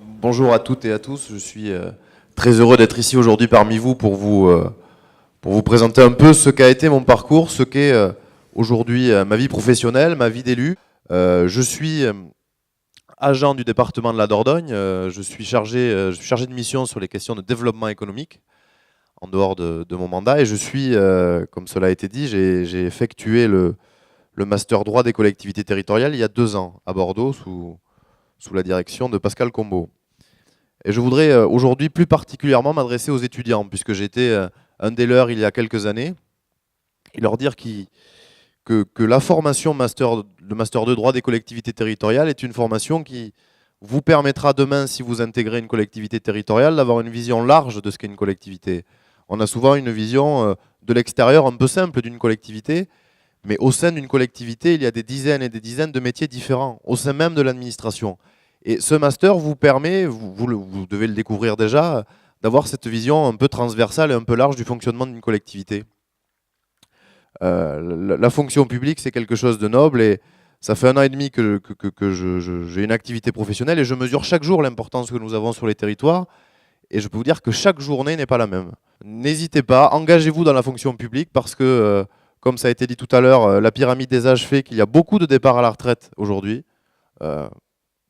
Bonjour à toutes et à tous, je suis très heureux d'être ici aujourd'hui parmi vous pour vous présenter un peu ce qu'a été mon parcours, ce qu'est aujourd'hui ma vie professionnelle, ma vie d'élu. Je suis agent du département de la Dordogne, je suis chargé de mission sur les questions de développement économique en dehors de mon mandat et je suis, comme cela a été dit, j'ai effectué le master droit des collectivités territoriales il y a 2 ans à Bordeaux sous la direction de Pascal Combeau. Et je voudrais aujourd'hui plus particulièrement m'adresser aux étudiants, puisque j'étais un des leurs il y a quelques années, et leur dire que la formation le master de droit des collectivités territoriales est une formation qui vous permettra demain, si vous intégrez une collectivité territoriale, d'avoir une vision large de ce qu'est une collectivité. On a souvent une vision de l'extérieur un peu simple d'une collectivité, mais au sein d'une collectivité, il y a des dizaines et des dizaines de métiers différents, au sein même de l'administration. Et ce master vous permet, vous devez le découvrir déjà, d'avoir cette vision un peu transversale et un peu large du fonctionnement d'une collectivité. La fonction publique, c'est quelque chose de noble et ça fait 1 an et demi que j'ai une activité professionnelle et je mesure chaque jour l'importance que nous avons sur les territoires et je peux vous dire que chaque journée n'est pas la même. N'hésitez pas, engagez-vous dans la fonction publique parce que, comme ça a été dit tout à l'heure, la pyramide des âges fait qu'il y a beaucoup de départs à la retraite aujourd'hui.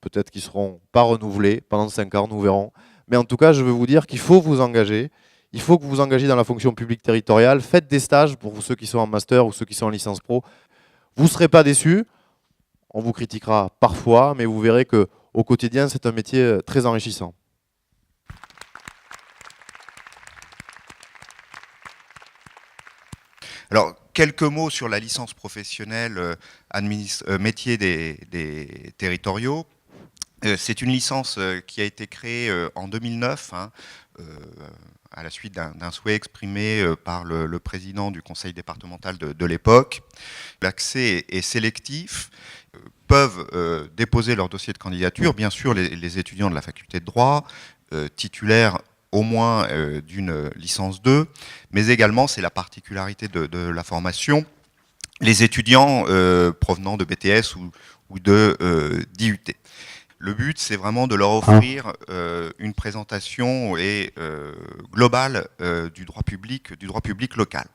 Peut-être qu'ils ne seront pas renouvelés pendant 5 ans, nous verrons. Mais en tout cas, je veux vous dire qu'il faut vous engager. Il faut que vous vous engagiez dans la fonction publique territoriale. Faites des stages pour ceux qui sont en master ou ceux qui sont en licence pro. Vous ne serez pas déçus. On vous critiquera parfois, mais vous verrez qu'au quotidien, c'est un métier très enrichissant. Alors, quelques mots sur la licence professionnelle métier des territoriaux. C'est une licence qui a été créée en 2009, à la suite d'un souhait exprimé par le président du conseil départemental de l'époque. L'accès est sélectif, peuvent déposer leur dossier de candidature, bien sûr les étudiants de la faculté de droit, titulaires au moins d'une licence 2, mais également, c'est la particularité de la formation, les étudiants provenant de BTS ou de d'IUT. Le but, c'est vraiment de leur offrir une présentation globale du droit public local.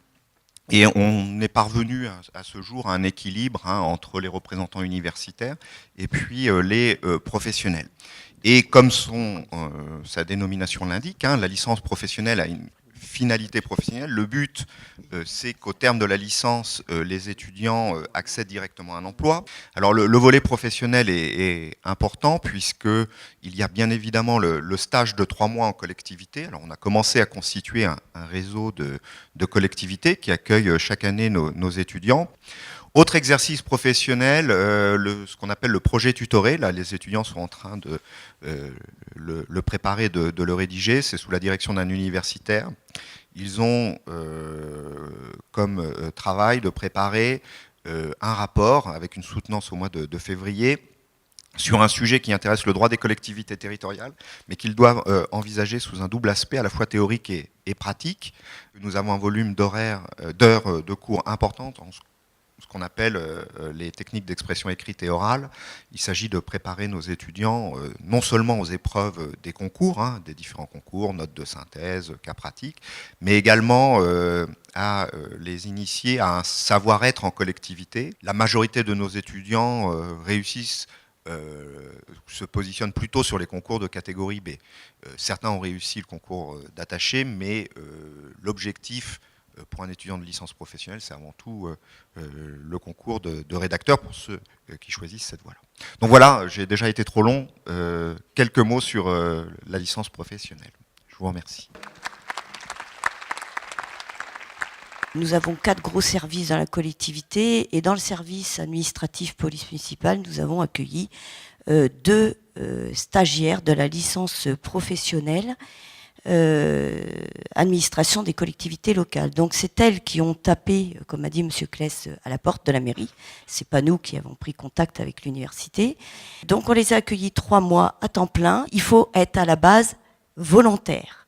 Et on est parvenu à ce jour à un équilibre entre les représentants universitaires et puis les professionnels. Et comme sa dénomination l'indique, la licence professionnelle a une finalité professionnelle. Le but, c'est qu'au terme de la licence, les étudiants accèdent directement à un emploi. Alors le volet professionnel est important puisqu'il y a bien évidemment le stage de 3 mois en collectivité. Alors on a commencé à constituer un réseau de collectivités qui accueillent chaque année nos étudiants. Autre exercice professionnel, ce qu'on appelle le projet tutoré. Là, les étudiants sont en train de le préparer, de le rédiger. C'est sous la direction d'un universitaire. Ils ont comme travail de préparer un rapport avec une soutenance au mois de février sur un sujet qui intéresse le droit des collectivités territoriales, mais qu'ils doivent envisager sous un double aspect, à la fois théorique et pratique. Nous avons un volume d'heures de cours importantes en ce qu'on appelle les techniques d'expression écrite et orale. Il s'agit de préparer nos étudiants non seulement aux épreuves des concours, des différents concours, notes de synthèse, cas pratiques, mais également à les initier à un savoir-être en collectivité. La majorité de nos étudiants se positionnent plutôt sur les concours de catégorie B. Certains ont réussi le concours d'attaché, mais l'objectif pour un étudiant de licence professionnelle, c'est avant tout le concours de rédacteur pour ceux qui choisissent cette voie-là. Donc voilà, j'ai déjà été trop long. Quelques mots sur la licence professionnelle. Je vous remercie. Nous avons 4 gros services dans la collectivité et dans le service administratif police municipale, nous avons accueilli 2 stagiaires de la licence professionnelle administration des collectivités locales. Donc c'est elles qui ont tapé, comme a dit M. Kless, à la porte de la mairie. C'est pas nous qui avons pris contact avec l'université. Donc on les a accueillis 3 mois à temps plein. Il faut être à la base volontaire.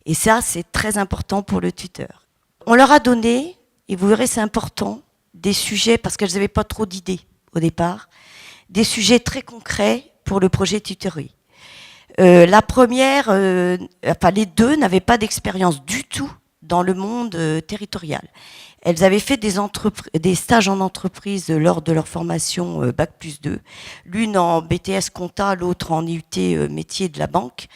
Et ça, c'est très important pour le tuteur. On leur a donné, et vous verrez c'est important, des sujets, parce qu'elles n'avaient pas trop d'idées au départ, des sujets très concrets pour le projet tutorie. La première, enfin les deux n'avaient pas d'expérience du tout dans le monde territorial. Elles avaient fait des stages en entreprise lors de leur formation Bac+2, l'une en BTS Compta, l'autre en IUT métier de la banque.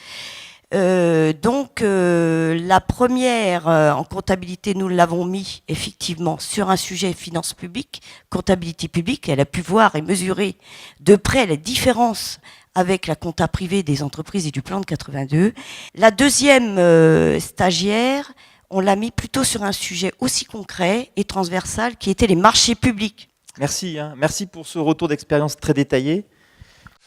Donc la première en comptabilité, nous l'avons mis effectivement sur un sujet finances publiques, comptabilité publique. Elle a pu voir et mesurer de près les différences avec la compta privée des entreprises et du plan de 82. La deuxième stagiaire, on l'a mis plutôt sur un sujet aussi concret et transversal qui était les marchés publics. Merci, merci pour ce retour d'expérience très détaillé.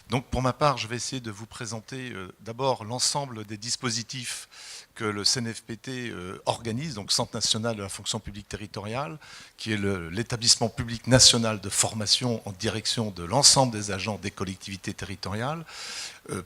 Donc pour ma part, je vais essayer de vous présenter d'abord l'ensemble des dispositifs que le CNFPT organise, donc Centre national de la fonction publique territoriale, qui est l'établissement public national de formation en direction de l'ensemble des agents des collectivités territoriales.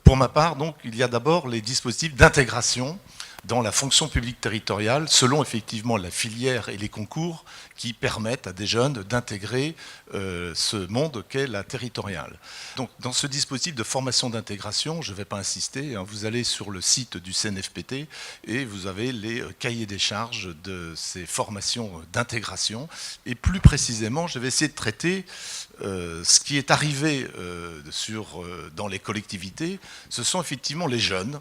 Pour ma part, donc, il y a d'abord les dispositifs d'intégration dans la fonction publique territoriale, selon effectivement la filière et les concours qui permettent à des jeunes d'intégrer ce monde qu'est la territoriale. Donc, dans ce dispositif de formation d'intégration, je ne vais pas insister, vous allez sur le site du CNFPT et vous avez les cahiers des charges de ces formations d'intégration. Et plus précisément, je vais essayer de traiter ce qui est arrivé dans les collectivités. Ce sont effectivement les jeunes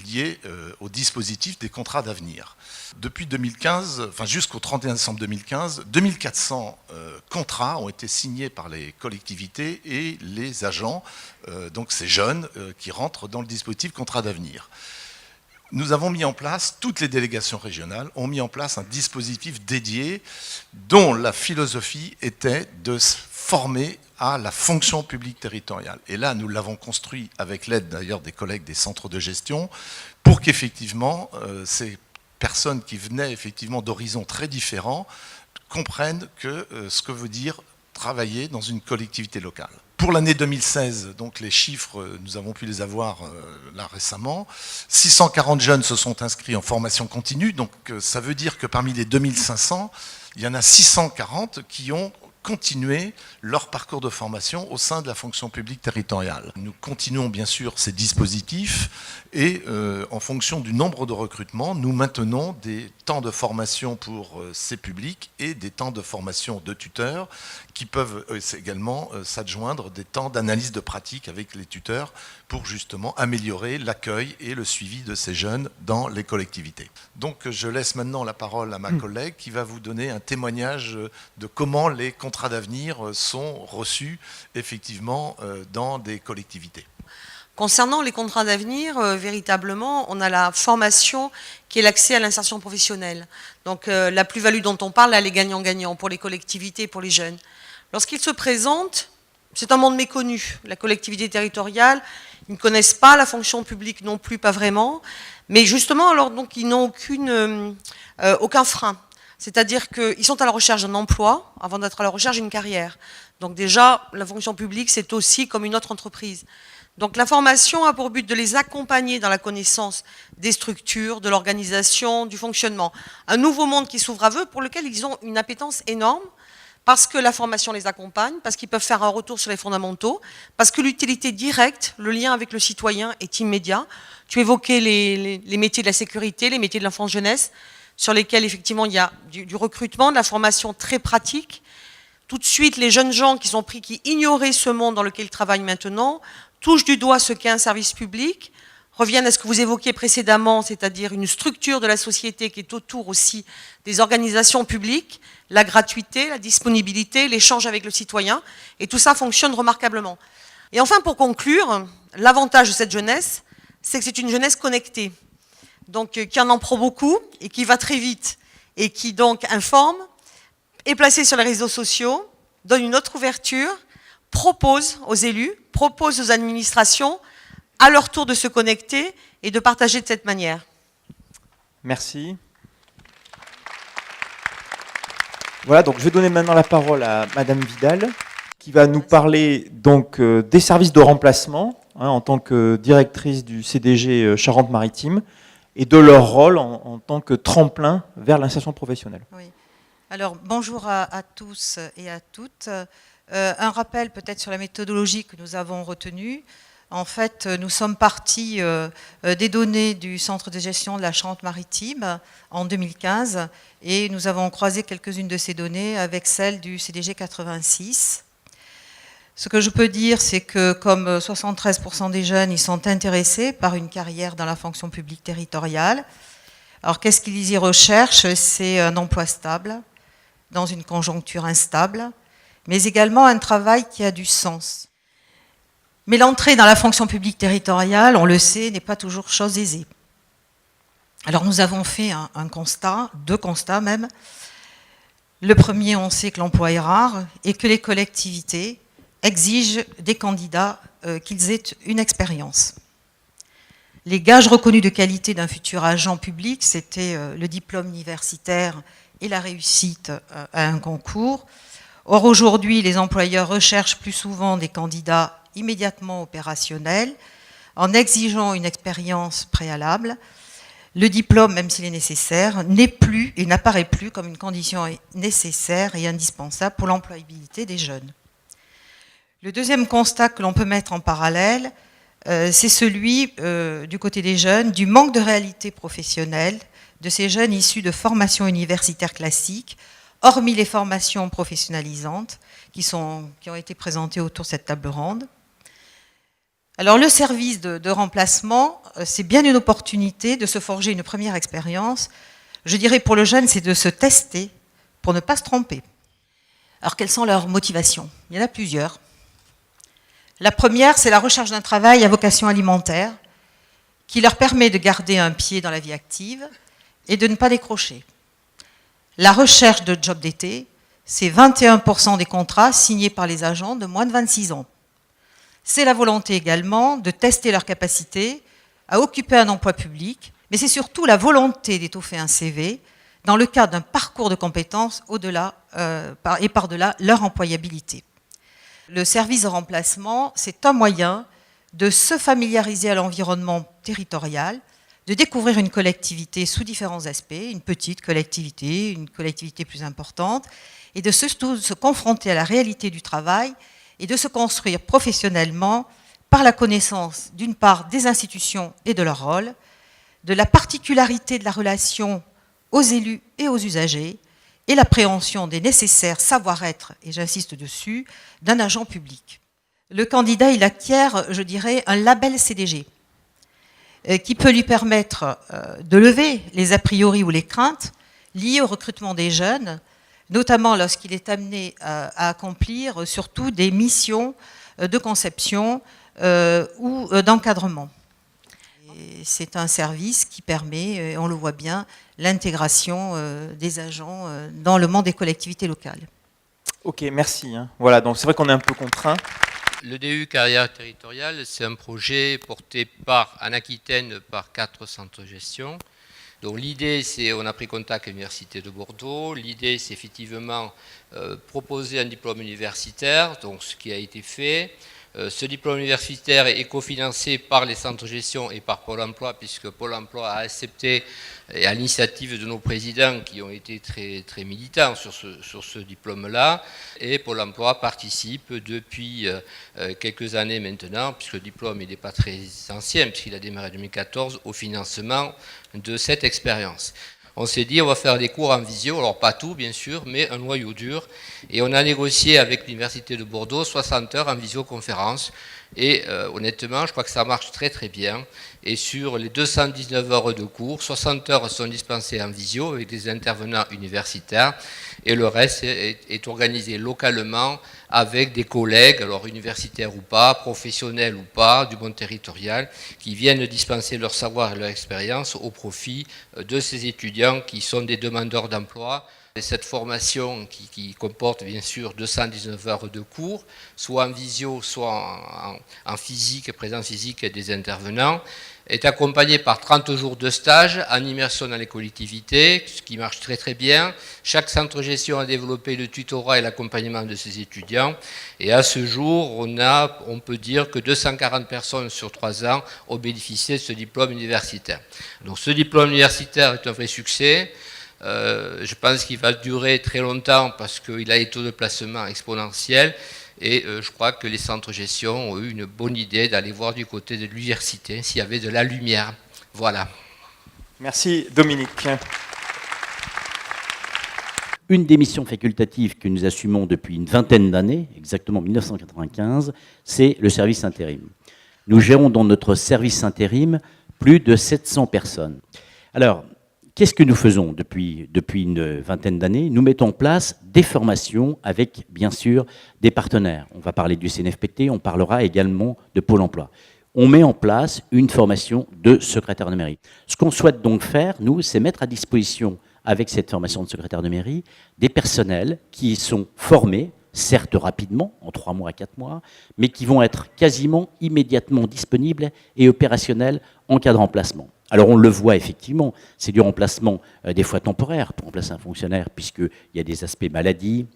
liés au dispositif des contrats d'avenir. Depuis 2015, enfin jusqu'au 31 décembre 2015, 2400 contrats ont été signés par les collectivités et les agents, donc ces jeunes qui rentrent dans le dispositif contrat d'avenir. Nous avons mis en place, toutes les délégations régionales ont mis en place un dispositif dédié dont la philosophie était de former à la fonction publique territoriale. Et là, nous l'avons construit avec l'aide d'ailleurs des collègues des centres de gestion pour qu'effectivement ces personnes qui venaient effectivement d'horizons très différents comprennent ce que veut dire travailler dans une collectivité locale. Pour l'année 2016, donc les chiffres, nous avons pu les avoir là récemment, 640 jeunes se sont inscrits en formation continue, donc ça veut dire que parmi les 2500, il y en a 640 qui ont continuer leur parcours de formation au sein de la fonction publique territoriale. Nous continuons bien sûr ces dispositifs et en fonction du nombre de recrutements, nous maintenons des temps de formation pour ces publics et des temps de formation de tuteurs qui peuvent également s'adjoindre des temps d'analyse de pratique avec les tuteurs pour justement améliorer l'accueil et le suivi de ces jeunes dans les collectivités. Donc je laisse maintenant la parole à ma collègue qui va vous donner un témoignage de comment les contrats d'avenir sont reçus effectivement dans des collectivités. Concernant les contrats d'avenir, véritablement, on a la formation qui est l'accès à l'insertion professionnelle. Donc la plus-value dont on parle, elle est gagnant-gagnant pour les collectivités et pour les jeunes. Lorsqu'ils se présentent, c'est un monde méconnu. La collectivité territoriale, ils ne connaissent pas la fonction publique non plus, pas vraiment. Mais justement, alors, donc, ils n'ont aucun frein. C'est-à-dire qu'ils sont à la recherche d'un emploi avant d'être à la recherche d'une carrière. Donc déjà, la fonction publique, c'est aussi comme une autre entreprise. Donc la formation a pour but de les accompagner dans la connaissance des structures, de l'organisation, du fonctionnement. Un nouveau monde qui s'ouvre à eux, pour lequel ils ont une appétence énorme, parce que la formation les accompagne, parce qu'ils peuvent faire un retour sur les fondamentaux, parce que l'utilité directe, le lien avec le citoyen est immédiat. Tu évoquais les métiers de la sécurité, les métiers de l'enfance-jeunesse, sur lesquels effectivement il y a du recrutement, de la formation très pratique. Tout de suite, les jeunes gens qui sont pris, qui ignoraient ce monde dans lequel ils travaillent maintenant, touchent du doigt ce qu'est un service public, reviennent à ce que vous évoquiez précédemment, c'est-à-dire une structure de la société qui est autour aussi des organisations publiques, la gratuité, la disponibilité, l'échange avec le citoyen, et tout ça fonctionne remarquablement. Et enfin, pour conclure, l'avantage de cette jeunesse, c'est que c'est une jeunesse connectée, donc qui en prend beaucoup et qui va très vite, et qui donc informe, est placée sur les réseaux sociaux, donne une autre ouverture, propose aux élus, propose aux administrations, à leur tour de se connecter et de partager de cette manière. Merci. Voilà, donc je vais donner maintenant la parole à Madame Vidal, qui va nous parler donc des services de remplacement, en tant que directrice du CDG Charente-Maritime, et de leur rôle en tant que tremplin vers l'insertion professionnelle. Oui. Alors, bonjour à tous et à toutes. Un rappel peut-être sur la méthodologie que nous avons retenue. En fait, nous sommes partis des données du Centre de gestion de la Charente-Maritime en 2015 et nous avons croisé quelques-unes de ces données avec celles du CDG 86. Ce que je peux dire, c'est que comme 73% des jeunes, ils sont intéressés par une carrière dans la fonction publique territoriale. Alors qu'est-ce qu'ils y recherchent? C'est un emploi stable, dans une conjoncture instable, mais également un travail qui a du sens. Mais l'entrée dans la fonction publique territoriale, on le sait, n'est pas toujours chose aisée. Alors nous avons fait un constat, 2 constats même. Le premier, on sait que l'emploi est rare et que les collectivités exigent des candidats qu'ils aient une expérience. Les gages reconnus de qualité d'un futur agent public, c'était le diplôme universitaire et la réussite à un concours. Or aujourd'hui, les employeurs recherchent plus souvent des candidats immédiatement opérationnels, en exigeant une expérience préalable. Le diplôme, même s'il est nécessaire, n'est plus et n'apparaît plus comme une condition nécessaire et indispensable pour l'employabilité des jeunes. Le deuxième constat que l'on peut mettre en parallèle, c'est celui, du côté des jeunes, du manque de réalité professionnelle de ces jeunes issus de formations universitaires classiques, hormis les formations professionnalisantes qui ont été présentées autour de cette table ronde. Alors le service de remplacement, c'est bien une opportunité de se forger une première expérience. Je dirais pour le jeune, c'est de se tester pour ne pas se tromper. Alors quelles sont leurs motivations? Il y en a plusieurs. La première, c'est la recherche d'un travail à vocation alimentaire qui leur permet de garder un pied dans la vie active et de ne pas décrocher. La recherche de job d'été, c'est 21% des contrats signés par les agents de moins de 26 ans. C'est la volonté également de tester leur capacité à occuper un emploi public, mais c'est surtout la volonté d'étoffer un CV dans le cadre d'un parcours de compétences au-delà et par-delà leur employabilité. Le service de remplacement, c'est un moyen de se familiariser à l'environnement territorial, de découvrir une collectivité sous différents aspects, une petite collectivité, une collectivité plus importante, et de surtout se confronter à la réalité du travail et de se construire professionnellement par la connaissance, d'une part, des institutions et de leur rôle, de la particularité de la relation aux élus et aux usagers, et l'appréhension des nécessaires savoir-être, et j'insiste dessus, d'un agent public. Le candidat, il acquiert, je dirais, un label CDG, qui peut lui permettre de lever les a priori ou les craintes liées au recrutement des jeunes, notamment lorsqu'il est amené à accomplir surtout des missions de conception ou d'encadrement. C'est un service qui permet, on le voit bien, l'intégration des agents dans le monde des collectivités locales. Ok, merci. Voilà, donc c'est vrai qu'on est un peu contraint. Le DU Carrière Territoriale, c'est un projet porté en Aquitaine par 4 centres de gestion. Donc l'idée, c'est, on a pris contact avec l'Université de Bordeaux. L'idée, c'est effectivement proposer un diplôme universitaire, donc ce qui a été fait. Ce diplôme universitaire est cofinancé par les centres de gestion et par Pôle emploi, puisque Pôle emploi a accepté, et à l'initiative de nos présidents qui ont été très, très militants sur ce diplôme-là, et Pôle emploi participe depuis quelques années maintenant, puisque le diplôme n'est pas très ancien, puisqu'il a démarré en 2014, au financement de cette expérience. On s'est dit, on va faire des cours en visio, alors pas tout bien sûr, mais un noyau dur. Et on a négocié avec l'Université de Bordeaux 60 heures en visioconférence. Et honnêtement, je crois que ça marche très très bien. Et sur les 219 heures de cours, 60 heures sont dispensées en visio avec des intervenants universitaires. Et le reste est organisé localement avec des collègues, alors universitaires ou pas, professionnels ou pas, du monde territorial, qui viennent dispenser leur savoir et leur expérience au profit de ces étudiants qui sont des demandeurs d'emploi. Et cette formation qui comporte bien sûr 219 heures de cours, soit en visio, soit en physique, présence physique des intervenants, est accompagnée par 30 jours de stage en immersion dans les collectivités, ce qui marche très très bien. Chaque centre de gestion a développé le tutorat et l'accompagnement de ses étudiants. Et à ce jour, on peut dire que 240 personnes sur 3 ans ont bénéficié de ce diplôme universitaire. Donc ce diplôme universitaire est un vrai succès. Je pense qu'il va durer très longtemps parce qu'il a des taux de placement exponentiels. Et je crois que les centres gestion ont eu une bonne idée d'aller voir du côté de l'université s'il y avait de la lumière. Voilà. Merci Dominique. Une des missions facultatives que nous assumons depuis une vingtaine d'années, exactement 1995, c'est le service intérim. Nous gérons dans notre service intérim plus de 700 personnes. Alors, qu'est-ce que nous faisons depuis une vingtaine d'années? Nous mettons en place des formations avec, bien sûr, des partenaires. On va parler du CNFPT, on parlera également de Pôle emploi. On met en place une formation de secrétaire de mairie. Ce qu'on souhaite donc faire, nous, c'est mettre à disposition, avec cette formation de secrétaire de mairie, des personnels qui sont formés, certes rapidement, en 3 mois à 4 mois, mais qui vont être quasiment immédiatement disponibles et opérationnels en cas de remplacement. Alors on le voit effectivement, c'est du remplacement des fois temporaire pour remplacer un fonctionnaire, puisqu'il y a des aspects maladie,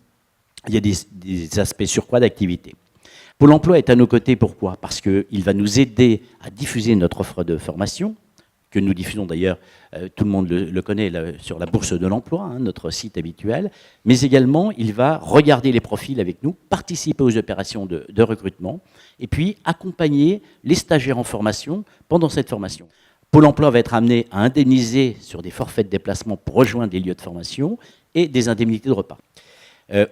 il y a des aspects surcroît d'activité. Pôle emploi est à nos côtés, pourquoi? Parce qu'il va nous aider à diffuser notre offre de formation, que nous diffusons d'ailleurs, tout le monde le connaît, sur la Bourse de l'Emploi, hein, notre site habituel, mais également il va regarder les profils avec nous, participer aux opérations de recrutement, et puis accompagner les stagiaires en formation pendant cette formation. Pôle emploi va être amené à indemniser sur des forfaits de déplacement pour rejoindre des lieux de formation et des indemnités de repas.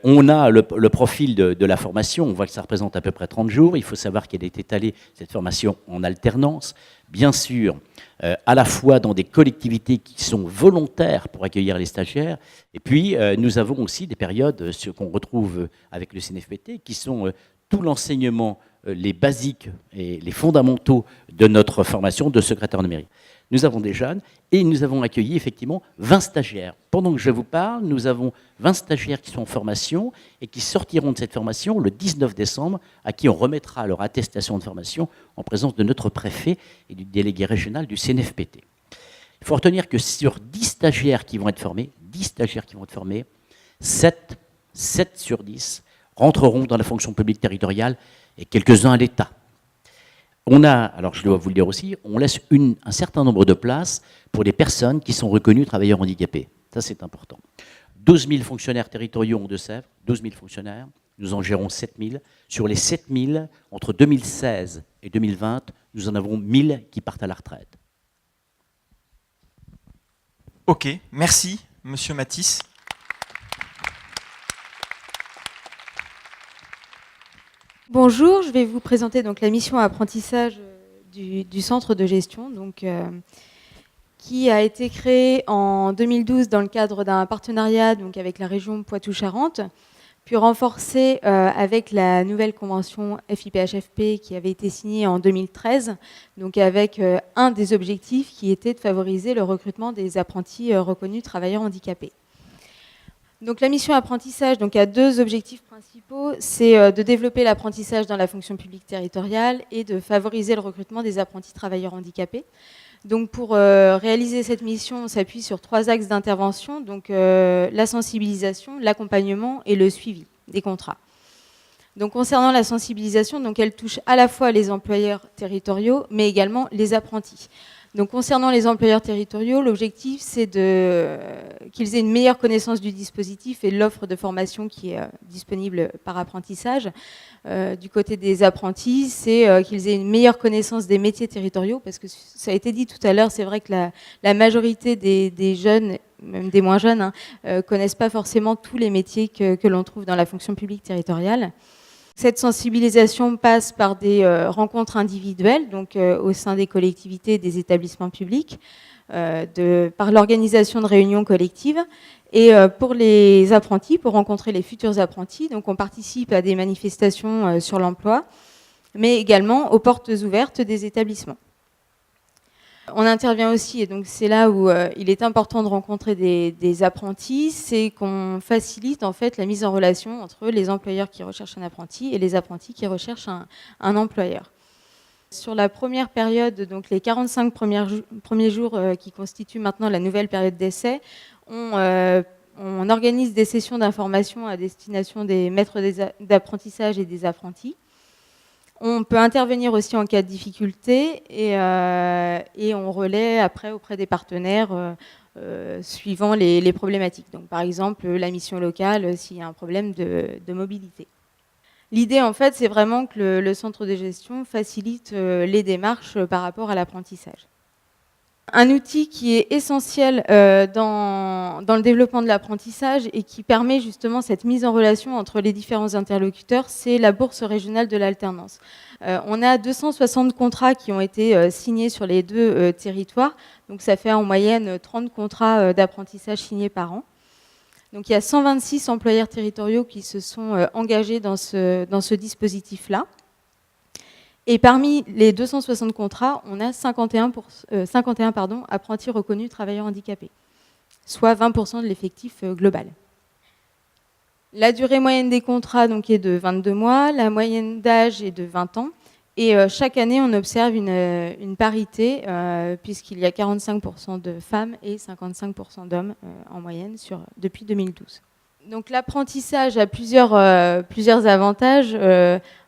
On a le profil de la formation, on voit que ça représente à peu près 30 jours. Il faut savoir qu'elle est étalée, cette formation, en alternance. Bien sûr, à la fois dans des collectivités qui sont volontaires pour accueillir les stagiaires. Et puis, nous avons aussi des périodes, ce qu'on retrouve avec le CNFPT, qui sont tout l'enseignement, les basiques et les fondamentaux de notre formation de secrétaire de mairie. Nous avons des jeunes et nous avons accueilli effectivement 20 stagiaires. Pendant que je vous parle, nous avons 20 stagiaires qui sont en formation et qui sortiront de cette formation le 19 décembre, à qui on remettra leur attestation de formation en présence de notre préfet et du délégué régional du CNFPT. Il faut retenir que sur 10 stagiaires qui vont être formés, 7 sur 10 rentreront dans la fonction publique territoriale et quelques-uns à l'État. On a, alors je dois vous le dire aussi, on laisse un certain nombre de places pour les personnes qui sont reconnues travailleurs handicapés. Ça, c'est important. 12 000 fonctionnaires territoriaux en Deux-Sèvres, 12 000 fonctionnaires, nous en gérons 7 000. Sur les 7 000, entre 2016 et 2020, nous en avons 1 000 qui partent à la retraite. Ok, merci, Monsieur Matisse. Bonjour, je vais vous présenter donc la mission apprentissage du centre de gestion, donc, qui a été créée en 2012 dans le cadre d'un partenariat donc, avec la région Poitou-Charentes, puis renforcée avec la nouvelle convention FIPHFP qui avait été signée en 2013, donc avec un des objectifs qui était de favoriser le recrutement des apprentis reconnus travailleurs handicapés. Donc la mission apprentissage donc, a 2 objectifs principaux, c'est de développer l'apprentissage dans la fonction publique territoriale et de favoriser le recrutement des apprentis travailleurs handicapés. Donc pour réaliser cette mission, on s'appuie sur 3 axes d'intervention, donc la sensibilisation, l'accompagnement et le suivi des contrats. Donc concernant la sensibilisation, donc, elle touche à la fois les employeurs territoriaux, mais également les apprentis. Donc, concernant les employeurs territoriaux, l'objectif, c'est qu'ils aient une meilleure connaissance du dispositif et de l'offre de formation qui est disponible par apprentissage. Du côté des apprentis, c'est qu'ils aient une meilleure connaissance des métiers territoriaux, parce que ça a été dit tout à l'heure, c'est vrai que la majorité des jeunes, même des moins jeunes, connaissent pas forcément tous les métiers que l'on trouve dans la fonction publique territoriale. Cette sensibilisation passe par des rencontres individuelles, donc au sein des collectivités et des établissements publics, par l'organisation de réunions collectives. Et pour les apprentis, pour rencontrer les futurs apprentis, donc on participe à des manifestations sur l'emploi, mais également aux portes ouvertes des établissements. On intervient aussi, et donc c'est là où il est important de rencontrer des apprentis, c'est qu'on facilite en fait la mise en relation entre les employeurs qui recherchent un apprenti et les apprentis qui recherchent un employeur. Sur la première période, donc les 45 premiers jours qui constituent maintenant la nouvelle période d'essai, on organise des sessions d'information à destination des maîtres d'apprentissage et des apprentis. On peut intervenir aussi en cas de difficulté et on relaie après auprès des partenaires suivant les problématiques. Donc, par exemple, la mission locale s'il y a un problème de mobilité. L'idée, en fait, c'est vraiment que le centre de gestion facilite les démarches par rapport à l'apprentissage. Un outil qui est essentiel dans le développement de l'apprentissage et qui permet justement cette mise en relation entre les différents interlocuteurs, c'est la bourse régionale de l'alternance. On a 260 contrats qui ont été signés sur les 2 territoires, donc ça fait en moyenne 30 contrats d'apprentissage signés par an. Donc il y a 126 employeurs territoriaux qui se sont engagés dans ce dispositif-là. Et parmi les 260 contrats, on a 51 apprentis reconnus travailleurs handicapés, soit 20% de l'effectif global. La durée moyenne des contrats donc, est de 22 mois, la moyenne d'âge est de 20 ans, et chaque année on observe une parité, puisqu'il y a 45% de femmes et 55% d'hommes en moyenne depuis 2012. Donc l'apprentissage a plusieurs avantages.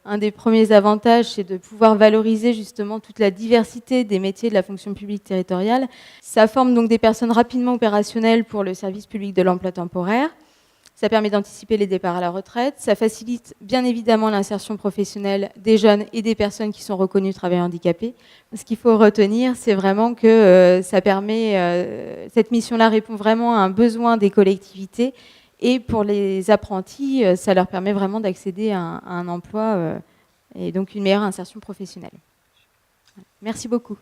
Un des premiers avantages, c'est de pouvoir valoriser justement toute la diversité des métiers de la fonction publique territoriale. Ça forme donc des personnes rapidement opérationnelles pour le service public de l'emploi temporaire. Ça permet d'anticiper les départs à la retraite. Ça facilite bien évidemment l'insertion professionnelle des jeunes et des personnes qui sont reconnues travailleurs handicapés. Ce qu'il faut retenir, c'est vraiment que cette mission-là répond vraiment à un besoin des collectivités. Et pour les apprentis, ça leur permet vraiment d'accéder à un emploi et donc une meilleure insertion professionnelle. Merci beaucoup.